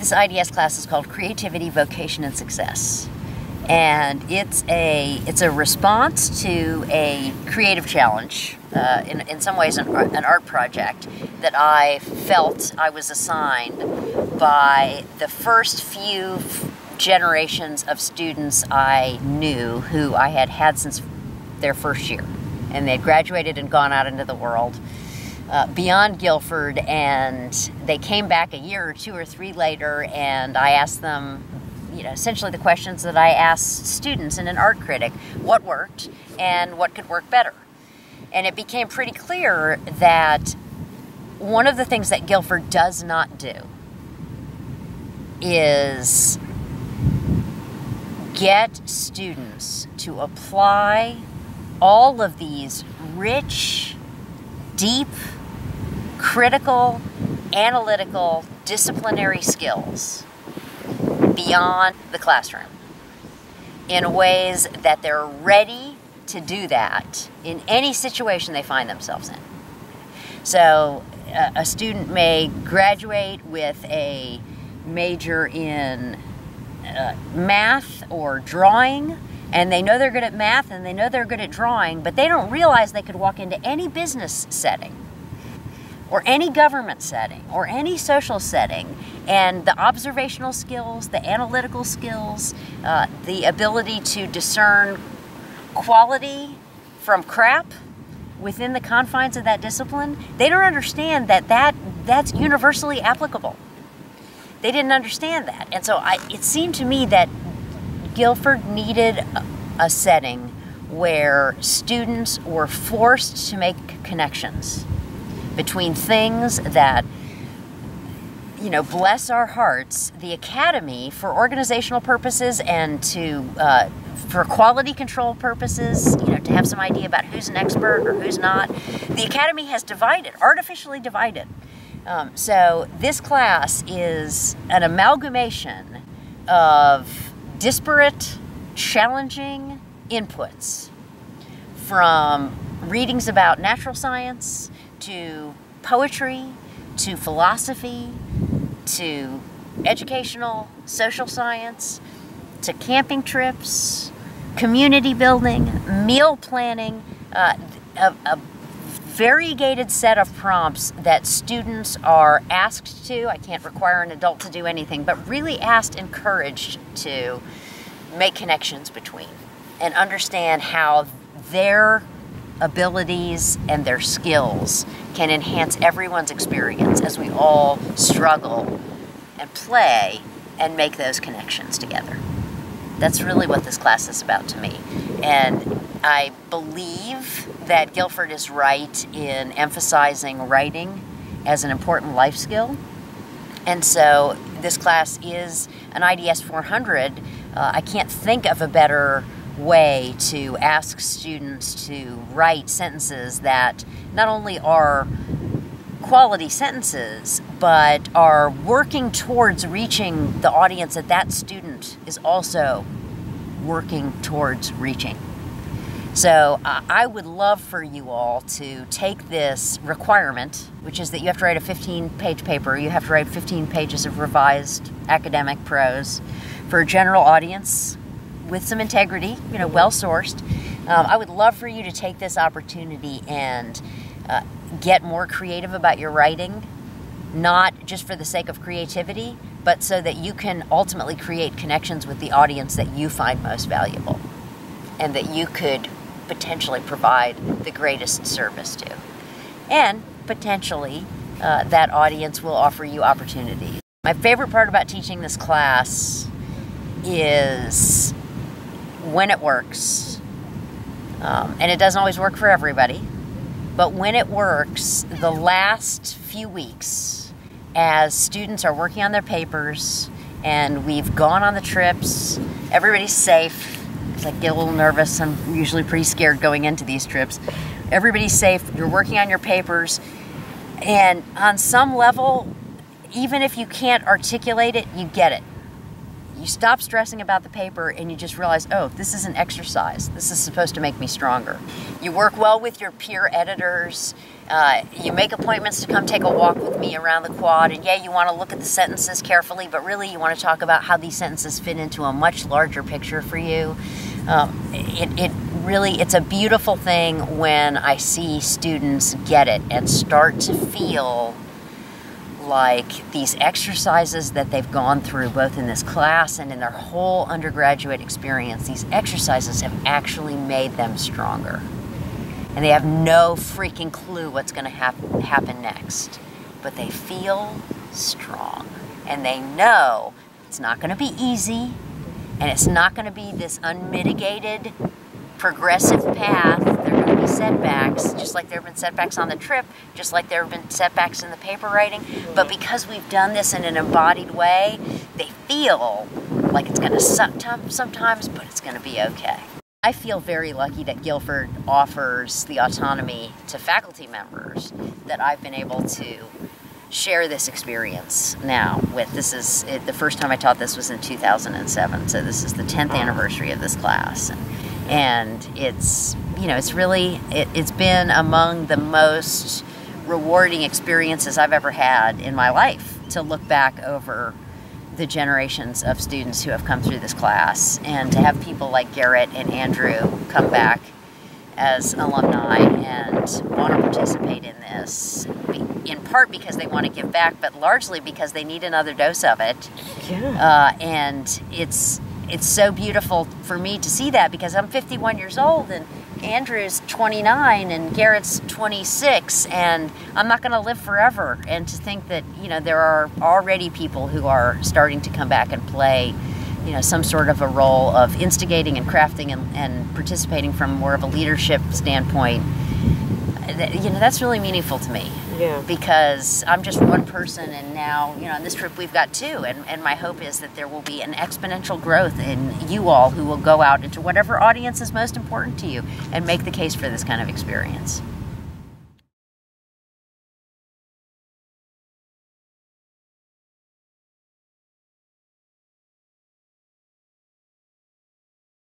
This IDS class is called Creativity, Vocation, and Success. And it's a response to a creative challenge, in some ways an art project that I felt I was assigned by the first few generations of students I knew who I had had since their first year. And they had graduated and gone out into the world beyond Guilford, and they came back a year or two or three later, and I asked them, essentially the questions that I asked students in an art critic: what worked and what could work better? And it became pretty clear that one of the things that Guilford does not do is get students to apply all of these rich, deep, critical, analytical, disciplinary skills beyond the classroom in ways that they're ready to do that in any situation they find themselves in. So a student may graduate with a major in math or drawing, and they know they're good at math and they know they're good at drawing, but they don't realize they could walk into any business setting or any government setting or any social setting, and the observational skills, the analytical skills, the ability to discern quality from crap within the confines of that discipline, they don't understand that's universally applicable. They didn't understand that. And so it seemed to me that Guilford needed a setting where students were forced to make connections between things that, bless our hearts, the academy, for organizational purposes and for quality control purposes, to have some idea about who's an expert or who's not, the academy has divided, artificially divided. So this class is an amalgamation of disparate, challenging inputs, from readings about natural science to poetry to philosophy to educational social science to camping trips, community building, meal planning, a variegated set of prompts that students are asked to, I can't require an adult to do anything, but really encouraged to make connections between and understand how their abilities and their skills can enhance everyone's experience as we all struggle and play and make those connections together. That's really what this class is about to me. And I believe that Guilford is right in emphasizing writing as an important life skill. And so this class is an IDS-400. I can't think of a better way to ask students to write sentences that not only are quality sentences, but are working towards reaching the audience that student is also working towards reaching. So I would love for you all to take this requirement, which is that you have to write a 15-page paper. You have to write 15 pages of revised academic prose for a general audience with some integrity, well-sourced. I would love for you to take this opportunity and get more creative about your writing, not just for the sake of creativity, but so that you can ultimately create connections with the audience that you find most valuable and that you could potentially provide the greatest service to. And potentially, that audience will offer you opportunities. My favorite part about teaching this class is when it works. And it doesn't always work for everybody, but when it works, the last few weeks, as students are working on their papers and we've gone on the trips, everybody's safe. I get a little nervous. I'm usually pretty scared going into these trips. Everybody's safe. You're working on your papers. And on some level, even if you can't articulate it, you get it. You stop stressing about the paper and you just realize, oh, this is an exercise. This is supposed to make me stronger. You work well with your peer editors. You make appointments to come take a walk with me around the quad, and yeah, you want to look at the sentences carefully, but really you want to talk about how these sentences fit into a much larger picture for you. It's a beautiful thing when I see students get it and start to feel like these exercises that they've gone through, both in this class and in their whole undergraduate experience, these exercises have actually made them stronger. And they have no freaking clue what's going to happen next. But they feel strong. And they know it's not going to be easy, and it's not going to be this unmitigated, progressive path. There are going to be setbacks, just like there have been setbacks on the trip, just like there have been setbacks in the paper writing. But because we've done this in an embodied way, they feel like it's going to suck sometimes, but it's going to be okay. I feel very lucky that Guilford offers the autonomy to faculty members that I've been able to share this experience now with. The first time I taught this was in 2007, so this is the 10th anniversary of this class. And it's been among the most rewarding experiences I've ever had in my life to look back over the generations of students who have come through this class, and to have people like Garrett and Andrew come back as alumni and want to participate in this, in part because they want to give back, but largely because they need another dose of it. Yeah. And it's so beautiful for me to see that, because I'm 51 years old and Andrew's 29 and Garrett's 26, and I'm not going to live forever. And to think that, there are already people who are starting to come back and play, some sort of a role of instigating and crafting and participating from more of a leadership standpoint, that's really meaningful to me. Yeah. Because I'm just one person, and now, on this trip we've got two, and my hope is that there will be an exponential growth in you all who will go out into whatever audience is most important to you and make the case for this kind of experience.